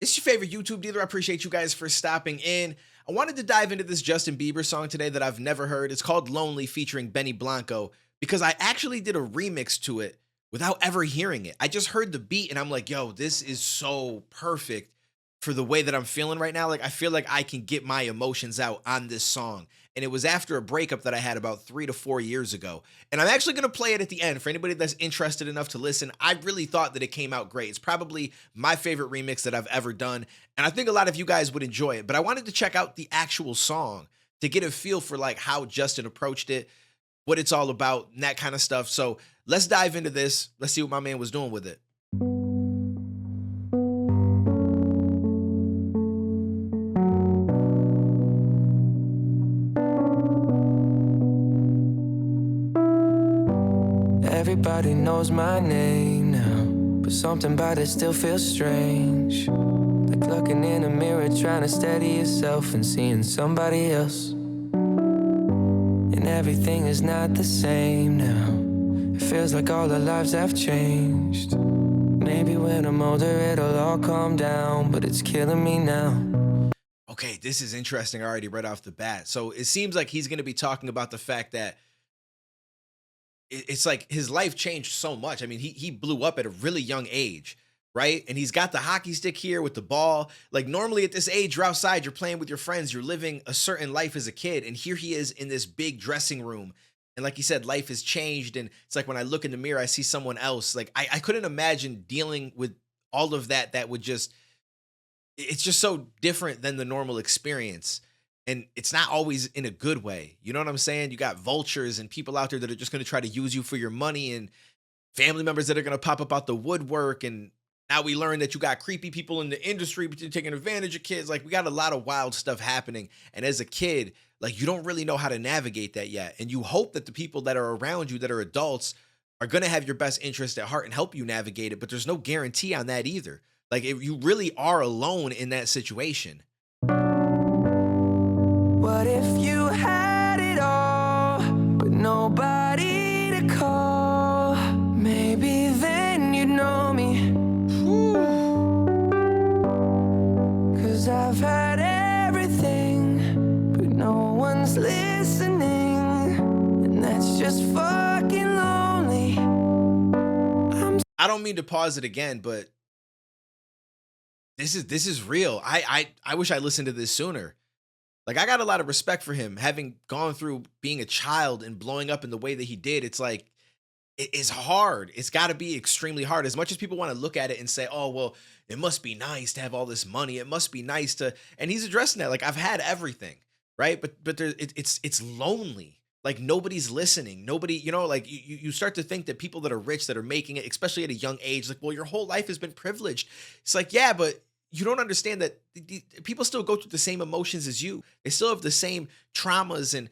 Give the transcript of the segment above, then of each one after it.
It's your favorite YouTube dealer. I appreciate you guys for stopping in. I wanted to dive into this Justin Bieber song today that I've never heard. It's called Lonely featuring Benny Blanco because I actually did a remix to it without ever hearing it. I just heard the beat and I'm like, yo, this is so perfect for the way that I'm feeling right now. Like, I feel like I can get my emotions out on this song. And it was after a breakup that I had about 3 to 4 years ago. And I'm actually going to play it at the end for anybody that's interested enough to listen. I really thought that it came out great. It's probably my favorite remix that I've ever done. And I think a lot of you guys would enjoy it. But I wanted to check out the actual song to get a feel for like how Justin approached it, what it's all about, and that kind of stuff. So let's dive into this. Let's see what my man was doing with it. Everybody knows my name now, but something about it still feels strange. Like looking in a mirror, trying to steady yourself and seeing somebody else. And everything is not the same now. It feels like all our lives have changed. Maybe when I'm older it'll all calm down, but it's killing me now. Okay, this is interesting already right off the bat. So it seems like he's going to be talking about the fact that it's like his life changed so much. I mean, he blew up at a really young age, right? And he's got the hockey stick here with the ball. Like normally at this age, you're outside, you're playing with your friends, you're living a certain life as a kid, and here he is in this big dressing room. And like you said, life has changed, and it's like when I look in the mirror, I see someone else. Like I couldn't imagine dealing with all of that. That would just it's just so different than the normal experience. And it's not always in a good way. You know what I'm saying? You got vultures and people out there that are just going to try to use you for your money, and family members that are going to pop up out the woodwork. And now we learn that you got creepy people in the industry, but you're taking advantage of kids. Like we got a lot of wild stuff happening. And as a kid, like you don't really know how to navigate that yet. And you hope that the people that are around you that are adults are going to have your best interest at heart and help you navigate it. But there's no guarantee on that either. Like if you really are alone in that situation. What if you had it all, but nobody to call? Maybe then you'd know me. 'Cause I've had everything, but no one's listening, and that's just fucking lonely. I don't mean to pause it again, but this is real. I wish I listened to this sooner. Like I got a lot of respect for him having gone through being a child and blowing up in the way that he did. It's like it is hard. It's got to be extremely hard. As much as people want to look at it and say, "Oh, well, it must be nice to have all this money. It must be nice to." And he's addressing that like I've had everything, right? But it's lonely. Like nobody's listening. Nobody, like you start to think that people that are rich that are making it, especially at a young age, like, well, your whole life has been privileged. It's like, yeah, but you don't understand that people still go through the same emotions as you. They still have the same traumas and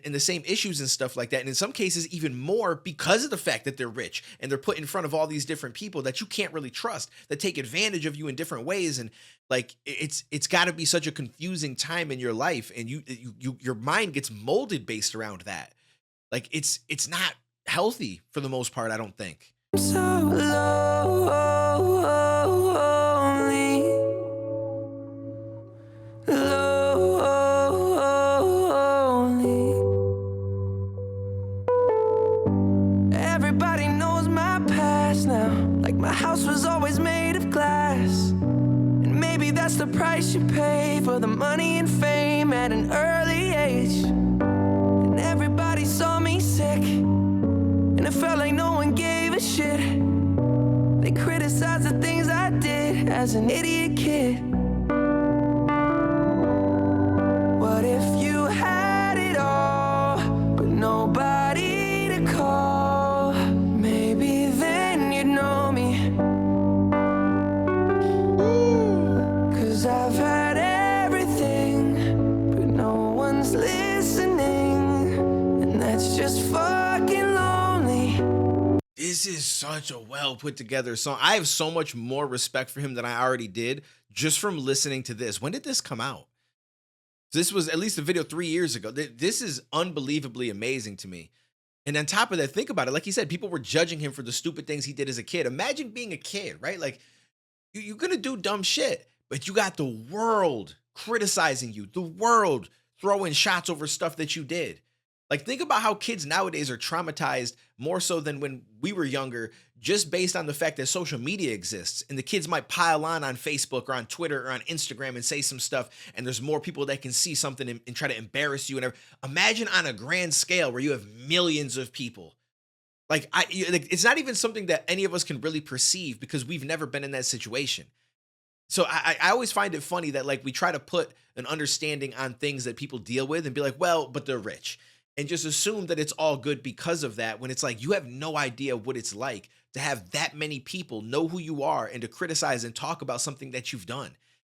the same issues and stuff like that. And in some cases, even more because of the fact that they're rich and they're put in front of all these different people that you can't really trust, that take advantage of you in different ways. And like it's got to be such a confusing time in your life, and your mind gets molded based around that. Like it's not healthy for the most part, I don't think. So lonely, lonely. Everybody knows my past now, like my house was always made of glass. And maybe that's the price you pay for the money and fame at an early age. And everybody saw me sick, and it felt like no one gave a shit. They criticized the things I did as an idiot kid. What if you had it all, but nobody to call? Maybe then you'd know me. 'Cause I've had everything, but no one's listening, and that's just fucking lonely. This is such a well put together song. I have so much more respect for him than I already did just from listening to this. When did this come out? This was at least a video 3 years ago. This is unbelievably amazing to me. And on top of that, think about it. Like he said, people were judging him for the stupid things he did as a kid. Imagine being a kid, right? Like you're gonna do dumb shit, but you got the world criticizing you, the world throwing shots over stuff that you did. Like, think about how kids nowadays are traumatized more so than when we were younger, just based on the fact that social media exists. And the kids might pile on Facebook or on Twitter or on Instagram and say some stuff, and there's more people that can see something and try to embarrass you. And imagine on a grand scale where you have millions of people. Like, it's not even something that any of us can really perceive because we've never been in that situation. So I always find it funny that, like, we try to put an understanding on things that people deal with and be like, well, but they're rich, and just assume that it's all good because of that, when it's like you have no idea what it's like to have that many people know who you are and to criticize and talk about something that you've done.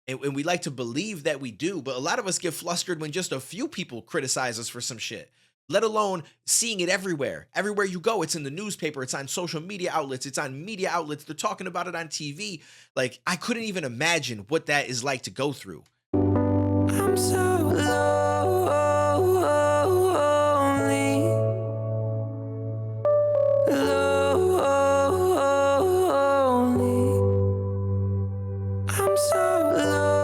And we like to believe that we do, but a lot of us get flustered when just a few people criticize us for some shit, let alone seeing it everywhere. Everywhere you go, it's in the newspaper, it's on social media outlets, it's on media outlets, they're talking about it on TV. Like, I couldn't even imagine what that is like to go through. I'm so lonely, lonely. I'm so lonely,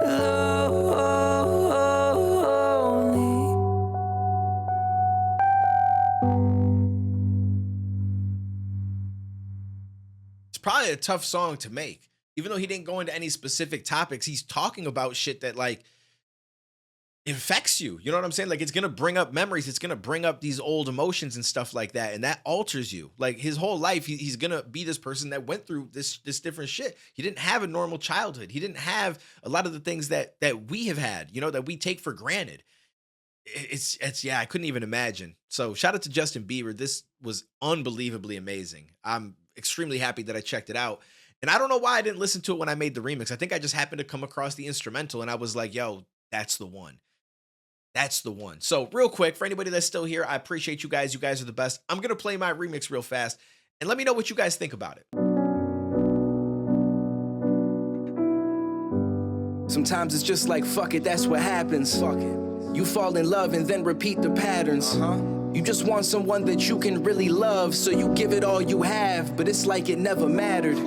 lonely. It's probably a tough song to make. Even though he didn't go into any specific topics, he's talking about shit that, like, infects you. You know what I'm saying? Like, it's gonna bring up memories. It's gonna bring up these old emotions and stuff like that, and that alters you. Like, his whole life, he's gonna be this person that went through this different shit. He didn't have a normal childhood. He didn't have a lot of the things that we have had. You know, that we take for granted. It's yeah. I couldn't even imagine. So shout out to Justin Bieber. This was unbelievably amazing. I'm extremely happy that I checked it out. And I don't know why I didn't listen to it when I made the remix. I think I just happened to come across the instrumental and I was like, yo, that's the one. That's the one. So, real quick, for anybody that's still here, I appreciate you guys. You guys are the best. I'm going to play my remix real fast and let me know what you guys think about it. Sometimes it's just like, fuck it, that's what happens. Fuck it. You fall in love and then repeat the patterns. You just want someone that you can really love, so you give it all you have, but it's like it never mattered.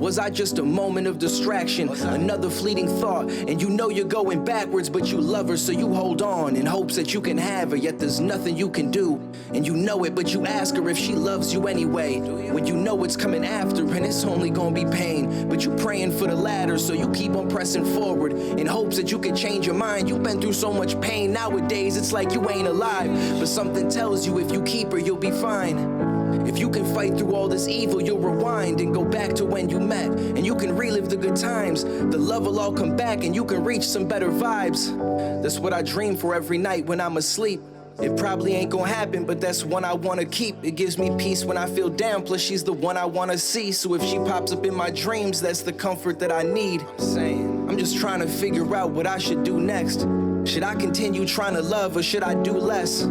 Was I just a moment of distraction, another fleeting thought? And you know you're going backwards, but you love her, so you hold on in hopes that you can have her, yet there's nothing you can do. And you know it, but you ask her if she loves you anyway, when you know it's coming after and it's only gonna be pain. But you praying for the latter, so you keep on pressing forward in hopes that you can change your mind. You've been through so much pain nowadays, it's like you ain't alive. But something tells you if you keep her, you'll be fine. If you can fight through all this evil, you'll rewind and go back to when you met, and you can relive the good times. The love will all come back and you can reach some better vibes. That's what I dream for every night when I'm asleep. It probably ain't gonna happen, but that's one I wanna keep. It gives me peace when I feel down, plus she's the one I wanna see. So if she pops up in my dreams, that's the comfort that I need. I'm just trying to figure out what I should do next. Should I continue trying to love, or should I do less?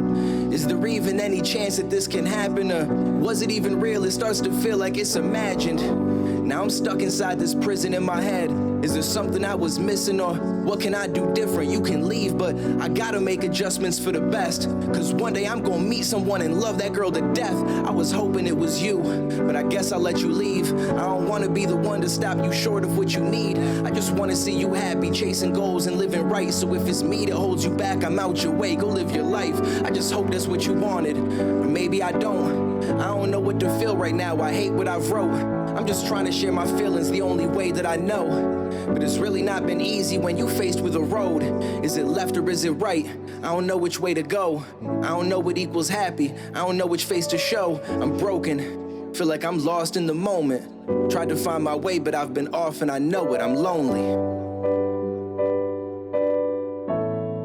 Is there even any chance that this can happen, or was it even real? It starts to feel like it's imagined. Now I'm stuck inside this prison in my head. Is there something I was missing, or what can I do different? You can leave, but I gotta make adjustments for the best. Cause one day I'm gonna meet someone and love that girl to death. I was hoping it was you, but I guess I'll let you leave. I don't wanna be the one to stop you short of what you need. I just wanna see you happy, chasing goals and living right. So if it's me that holds you back, I'm out your way, go live your life. I just hope that's what you wanted, or maybe I don't. I don't know what to feel right now, I hate what I've wrote. I'm just trying to share my feelings the only way that I know. But it's really not been easy when you faced with a road. Is it left or is it right? I don't know which way to go. I don't know what equals happy. I don't know which face to show. I'm broken, feel like I'm lost in the moment. Tried to find my way, but I've been off and I know it, I'm lonely.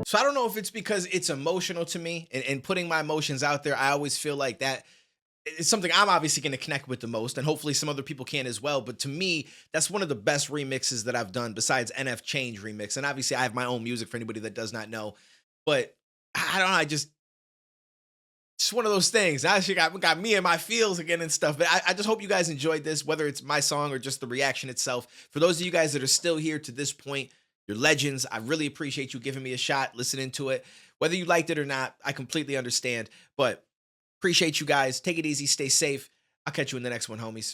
So I don't know if it's because it's emotional to me and putting my emotions out there. I always feel like that it's something I'm obviously going to connect with the most, and hopefully some other people can as well. But to me, that's one of the best remixes that I've done besides NF Change remix. And obviously I have my own music for anybody that does not know, but I don't know. It's one of those things. I actually got me and my feels again and stuff. But I just hope you guys enjoyed this, whether it's my song or just the reaction itself. For those of you guys that are still here to this point, you're legends. I really appreciate you giving me a shot, listening to it. Whether you liked it or not, I completely understand. But appreciate you guys. Take it easy. Stay safe. I'll catch you in the next one, homies.